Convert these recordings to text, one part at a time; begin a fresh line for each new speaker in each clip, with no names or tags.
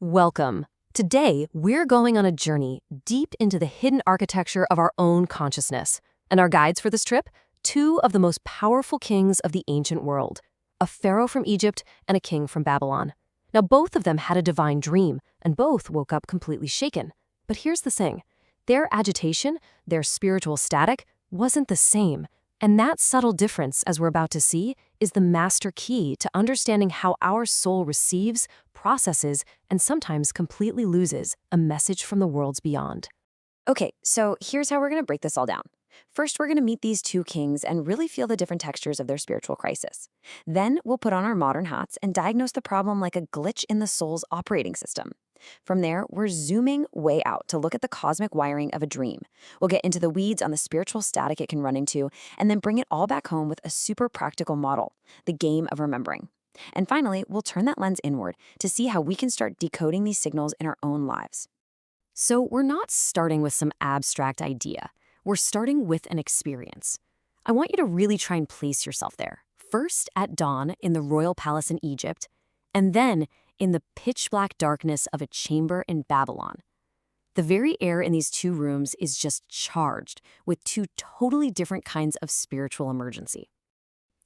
Welcome. Today, we're going on a journey deep into the hidden architecture of our own consciousness. And our guides for this trip? Two of the most powerful kings of the ancient world, a pharaoh from Egypt and a king from Babylon. Now, both of them had a divine dream, and both woke up completely shaken. But here's the thing. Their agitation, their spiritual static, wasn't the same. And that subtle difference, as we're about to see, is the master key to understanding how our soul receives, processes, and sometimes completely loses a message from the worlds beyond.
Okay, so here's how we're going to break this all down. First, we're going to meet these two kings and really feel the different textures of their spiritual crisis. Then, we'll put on our modern hats and diagnose the problem like a glitch in the soul's operating system. From there, we're zooming way out to look at the cosmic wiring of a dream. We'll get into the weeds on the spiritual static it can run into, and then bring it all back home with a super practical model, the game of remembering. And finally, we'll turn that lens inward to see how we can start decoding these signals in our own lives.
So we're not starting with some abstract idea. We're starting with an experience. I want you to really try and place yourself there. First at dawn in the royal palace in Egypt, and then in the pitch-black darkness of a chamber in Babylon. The very air in these two rooms is just charged with two totally different kinds of spiritual emergency.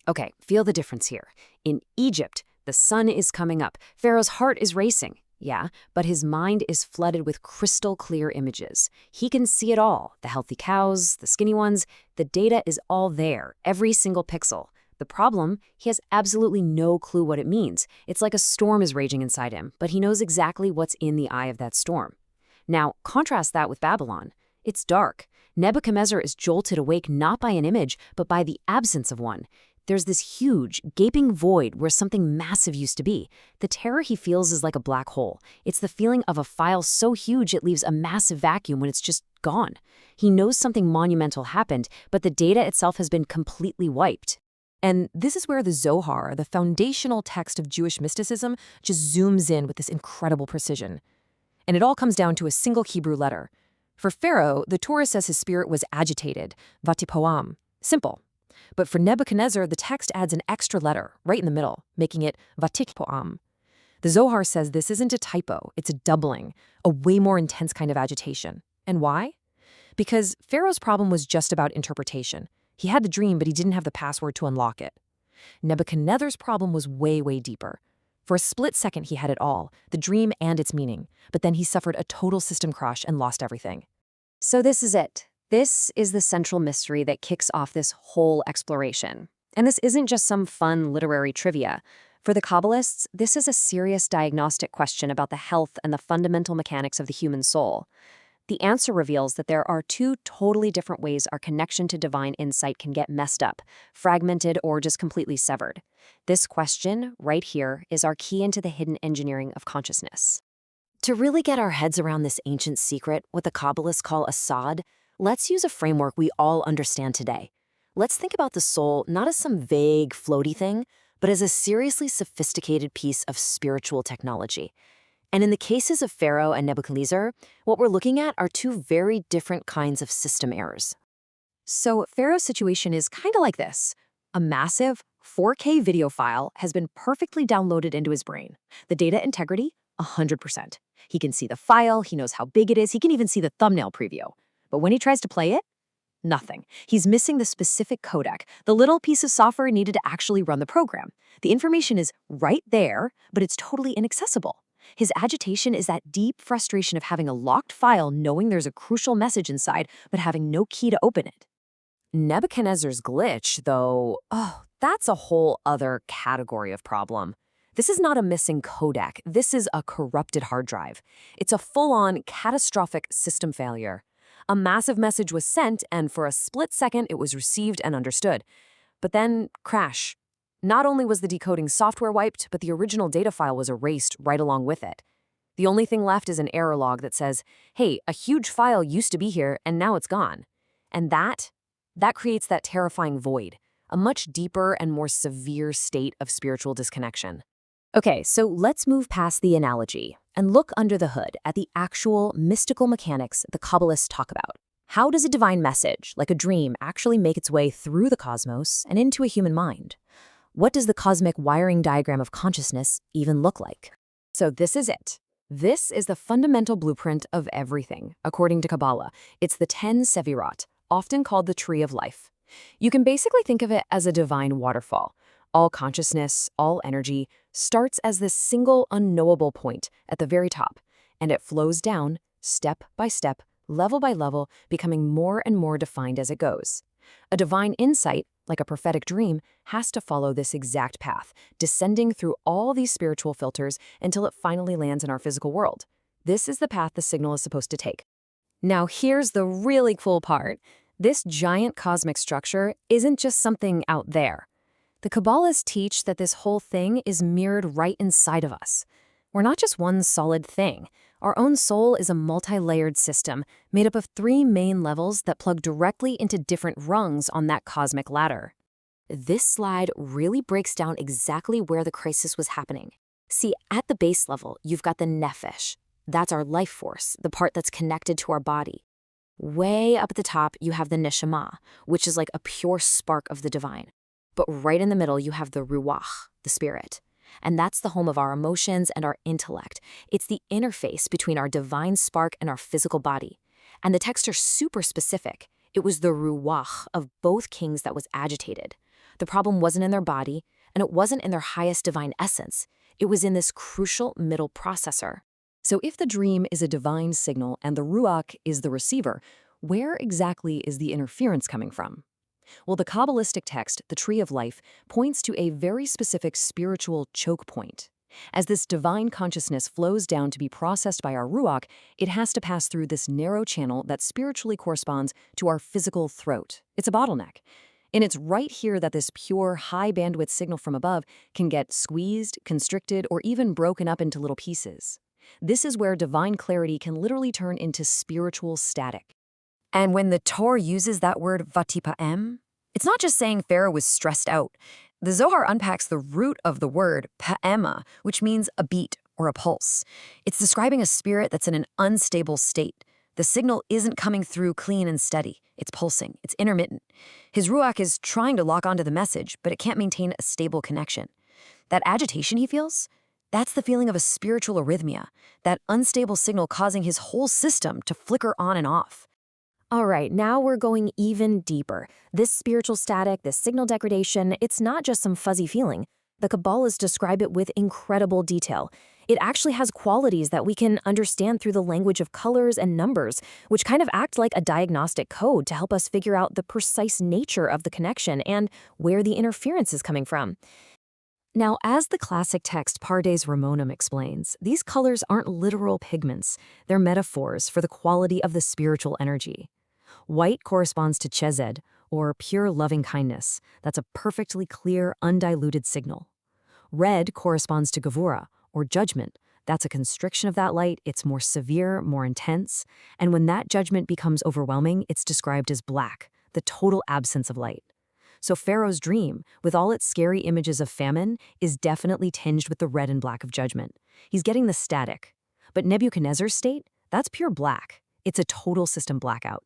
Okay, feel the difference here. In Egypt, the sun is coming up. Pharaoh's heart is racing. Yeah, but his mind is flooded with crystal-clear images. He can see it all. The healthy cows, the skinny ones. The data is all there, every single pixel. The problem, he has absolutely no clue what it means. It's like a storm is raging inside him, but he knows exactly what's in the eye of that storm. Now, contrast that with Babylon. It's dark. Nebuchadnezzar is jolted awake not by an image, but by the absence of one. There's this huge, gaping void where something massive used to be. The terror he feels is like a black hole. It's the feeling of a file so huge it leaves a massive vacuum when it's just gone. He knows something monumental happened, but the data itself has been completely wiped. And this is where the Zohar, the foundational text of Jewish mysticism, just zooms in with this incredible precision. And it all comes down to a single Hebrew letter. For Pharaoh, the Torah says his spirit was agitated, vatipoam, simple. But for Nebuchadnezzar, the text adds an extra letter right in the middle, making it vatikpoam. The Zohar says this isn't a typo, it's a doubling, a way more intense kind of agitation. And why? Because Pharaoh's problem was just about interpretation. He had the dream, but he didn't have the password to unlock it. Nebuchadnezzar's problem was way, way deeper. For a split second, he had it all, the dream and its meaning, but then he suffered a total system crash and lost everything.
So this is it. This is the central mystery that kicks off this whole exploration. And this isn't just some fun literary trivia. For the Kabbalists, this is a serious diagnostic question about the health and the fundamental mechanics of the human soul. The answer reveals that there are two totally different ways our connection to divine insight can get messed up, fragmented, or just completely severed. This question, right here, is our key into the hidden engineering of consciousness. To really get our heads around this ancient secret, what the Kabbalists call a sod, let's use a framework we all understand today. Let's think about the soul not as some vague, floaty thing, but as a seriously sophisticated piece of spiritual technology. And in the cases of Pharaoh and Nebuchadnezzar, what we're looking at are two very different kinds of system errors.
So Pharaoh's situation is kind of like this. A massive 4K video file has been perfectly downloaded into his brain. The data integrity, 100%. He can see the file, he knows how big it is, he can even see the thumbnail preview. But when he tries to play it, nothing. He's missing the specific codec, the little piece of software needed to actually run the program. The information is right there, but it's totally inaccessible. His agitation is that deep frustration of having a locked file knowing there's a crucial message inside, but having no key to open it. Nebuchadnezzar's glitch, though, that's a whole other category of problem. This is not a missing codec. This is a corrupted hard drive. It's a full-on catastrophic system failure. A massive message was sent, and for a split second, it was received and understood. But then, crash. Not only was the decoding software wiped, but the original data file was erased right along with it. The only thing left is an error log that says, hey, a huge file used to be here, and now it's gone. And that creates that terrifying void, a much deeper and more severe state of spiritual disconnection. Okay, so let's move past the analogy and look under the hood at the actual mystical mechanics the Kabbalists talk about. How does a divine message, like a dream, actually make its way through the cosmos and into a human mind? What does the cosmic wiring diagram of consciousness even look like? So this is it. This is the fundamental blueprint of everything, according to Kabbalah. It's the 10 Sevirot, often called the Tree of Life. You can basically think of it as a divine waterfall. All consciousness, all energy, starts as this single unknowable point at the very top, and it flows down, step by step, level by level, becoming more and more defined as it goes. A divine insight, like a prophetic dream, has to follow this exact path, descending through all these spiritual filters until it finally lands in our physical world. This is the path the signal is supposed to take. Now here's the really cool part. This giant cosmic structure isn't just something out there. The Kabbalists teach that this whole thing is mirrored right inside of us. We're not just one solid thing. Our own soul is a multi-layered system made up of 3 main levels that plug directly into different rungs on that cosmic ladder. This slide really breaks down exactly where the crisis was happening. See, at the base level, you've got the Nefesh. That's our life force, the part that's connected to our body. Way up at the top, you have the Neshamah, which is like a pure spark of the divine. But right in the middle, you have the Ruach, the spirit. And that's the home of our emotions and our intellect. It's the interface between our divine spark and our physical body. And the texts are super specific. It was the Ruach of both kings that was agitated. The problem wasn't in their body, and it wasn't in their highest divine essence. It was in this crucial middle processor. So if the dream is a divine signal and the Ruach is the receiver, where exactly is the interference coming from? Well, the Kabbalistic text, the Tree of Life, points to a very specific spiritual choke point. As this divine consciousness flows down to be processed by our Ruach, it has to pass through this narrow channel that spiritually corresponds to our physical throat. It's a bottleneck. And it's right here that this pure, high-bandwidth signal from above can get squeezed, constricted, or even broken up into little pieces. This is where divine clarity can literally turn into spiritual static. And when the Torah uses that word vatipa'em, it's not just saying Pharaoh was stressed out. The Zohar unpacks the root of the word pa'ema, which means a beat or a pulse. It's describing a spirit that's in an unstable state. The signal isn't coming through clean and steady. It's pulsing. It's intermittent. His Ruach is trying to lock onto the message, but it can't maintain a stable connection. That agitation he feels? That's the feeling of a spiritual arrhythmia, that unstable signal causing his whole system to flicker on and off. All right, now we're going even deeper. This spiritual static, this signal degradation, it's not just some fuzzy feeling. The Kabbalists describe it with incredible detail. It actually has qualities that we can understand through the language of colors and numbers, which kind of act like a diagnostic code to help us figure out the precise nature of the connection and where the interference is coming from. Now, as the classic text Pardes Ramonum explains, these colors aren't literal pigments. They're metaphors for the quality of the spiritual energy. White corresponds to chesed, or pure loving kindness. That's a perfectly clear, undiluted signal. Red corresponds to gevura, or judgment. That's a constriction of that light. It's more severe, more intense. And when that judgment becomes overwhelming, it's described as black, the total absence of light. So Pharaoh's dream, with all its scary images of famine, is definitely tinged with the red and black of judgment. He's getting the static. But Nebuchadnezzar's state, that's pure black. It's a total system blackout.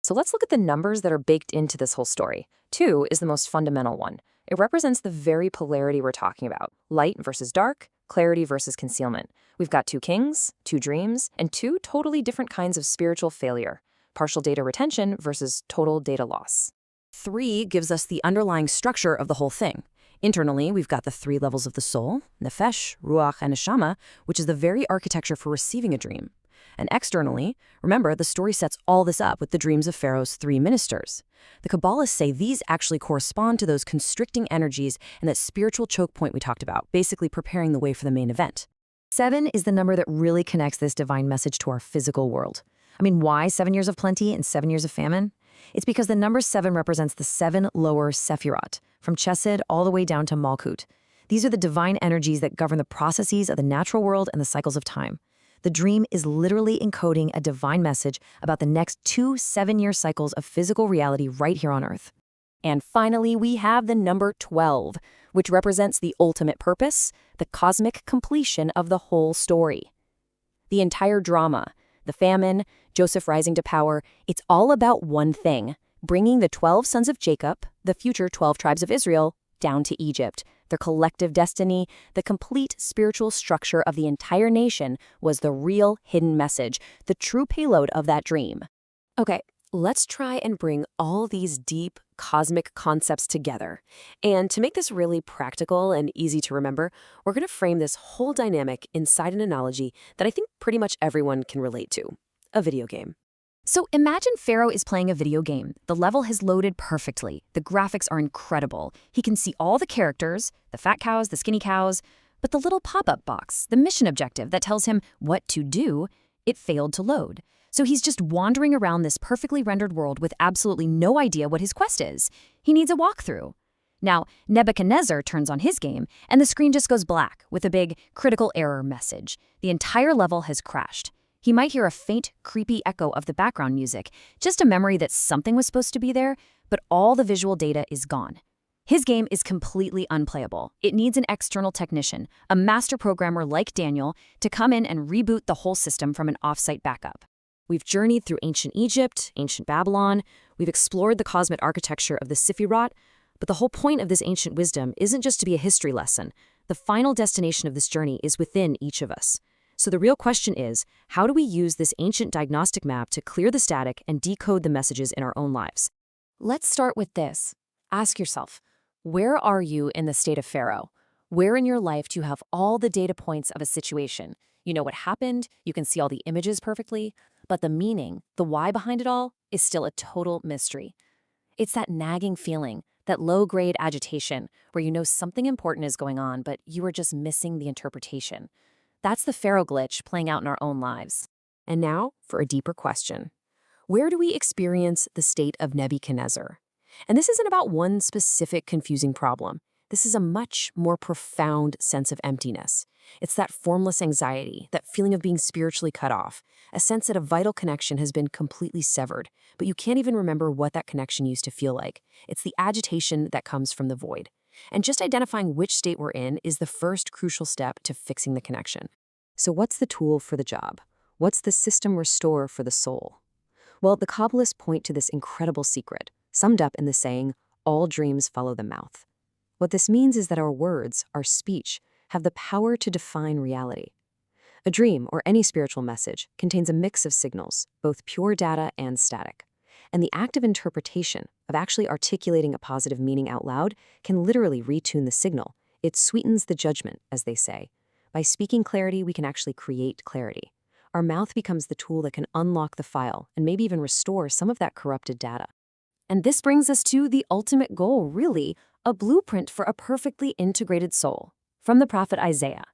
So let's look at the numbers that are baked into this whole story. 2 is the most fundamental one. It represents the very polarity we're talking about. Light versus dark, clarity versus concealment. We've got 2 kings, 2 dreams, and 2 totally different kinds of spiritual failure. Partial data retention versus total data loss. 3 gives us the underlying structure of the whole thing. Internally, we've got the 3 levels of the soul, Nefesh, Ruach, and Neshamah, which is the very architecture for receiving a dream. And externally, remember, the story sets all this up with the dreams of Pharaoh's 3 ministers. The Kabbalists say these actually correspond to those constricting energies and that spiritual choke point we talked about, basically preparing the way for the main event. 7 is the number that really connects this divine message to our physical world. I mean, why 7 years of plenty and 7 years of famine? It's because the number 7 represents the 7 lower Sephirot, from Chesed all the way down to Malkut. These are the divine energies that govern the processes of the natural world and the cycles of time. The dream is literally encoding a divine message about the next 2 7-year cycles of physical reality right here on Earth. And finally, we have the number 12, which represents the ultimate purpose, the cosmic completion of the whole story. The entire drama, the famine, Joseph rising to power, it's all about one thing, bringing the 12 sons of Jacob, the future 12 tribes of Israel, down to Egypt, their collective destiny, the complete spiritual structure of the entire nation was the real hidden message, the true payload of that dream. Okay, let's try and bring all these deep cosmic concepts together. And to make this really practical and easy to remember, we're going to frame this whole dynamic inside an analogy that I think pretty much everyone can relate to: a video game. So imagine Pharaoh is playing a video game. The level has loaded perfectly. The graphics are incredible. He can see all the characters, the fat cows, the skinny cows, but the little pop-up box, the mission objective that tells him what to do, it failed to load. So he's just wandering around this perfectly rendered world with absolutely no idea what his quest is. He needs a walkthrough. Now, Nebuchadnezzar turns on his game, and the screen just goes black with a big critical error message. The entire level has crashed. He might hear a faint, creepy echo of the background music, just a memory that something was supposed to be there, but all the visual data is gone. His game is completely unplayable. It needs an external technician, a master programmer like Daniel, to come in and reboot the whole system from an off-site backup. We've journeyed through ancient Egypt, ancient Babylon. We've explored the cosmic architecture of the Sephirot, but the whole point of this ancient wisdom isn't just to be a history lesson. The final destination of this journey is within each of us. So the real question is, how do we use this ancient diagnostic map to clear the static and decode the messages in our own lives? Let's start with this. Ask yourself, where are you in the state of Pharaoh? Where in your life do you have all the data points of a situation? You know what happened, you can see all the images perfectly, but the meaning, the why behind it all, is still a total mystery. It's that nagging feeling, that low-grade agitation, where you know something important is going on, but you are just missing the interpretation. That's the Pharaoh glitch playing out in our own lives. And now for a deeper question. Where do we experience the state of Nebuchadnezzar? And this isn't about one specific confusing problem. This is a much more profound sense of emptiness. It's that formless anxiety, that feeling of being spiritually cut off, a sense that a vital connection has been completely severed, but you can't even remember what that connection used to feel like. It's the agitation that comes from the void. And just identifying which state we're in is the first crucial step to fixing the connection. So what's the tool for the job? What's the system restore for the soul? Well, the Kabbalists point to this incredible secret, summed up in the saying, all dreams follow the mouth. What this means is that our words, our speech, have the power to define reality. A dream, or any spiritual message, contains a mix of signals, both pure data and static. And the act of interpretation, of actually articulating a positive meaning out loud, can literally retune the signal. It sweetens the judgment, as they say. By speaking clarity, we can actually create clarity. Our mouth becomes the tool that can unlock the file and maybe even restore some of that corrupted data. And this brings us to the ultimate goal, really, a blueprint for a perfectly integrated soul. From the prophet Isaiah,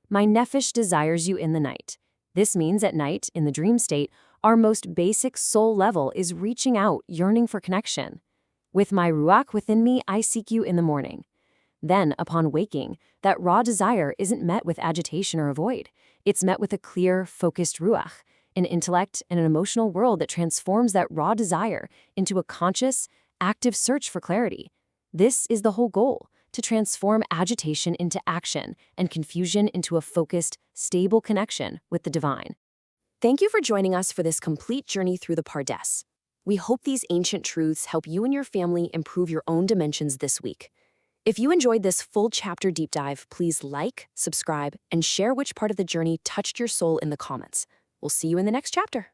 "My Nefesh desires you in the night." This means at night, in the dream state, our most basic soul level is reaching out, yearning for connection. "With my Ruach within me, I seek you in the morning." Then, upon waking, that raw desire isn't met with agitation or avoid. It's met with a clear, focused Ruach, an intellect and an emotional world that transforms that raw desire into a conscious, active search for clarity. This is the whole goal, to transform agitation into action and confusion into a focused, stable connection with the divine. Thank you for joining us for this complete journey through the Pardes. We hope these ancient truths help you and your family improve your own dimensions this week. If you enjoyed this full chapter deep dive, please like, subscribe, and share which part of the journey touched your soul in the comments. We'll see you in the next chapter.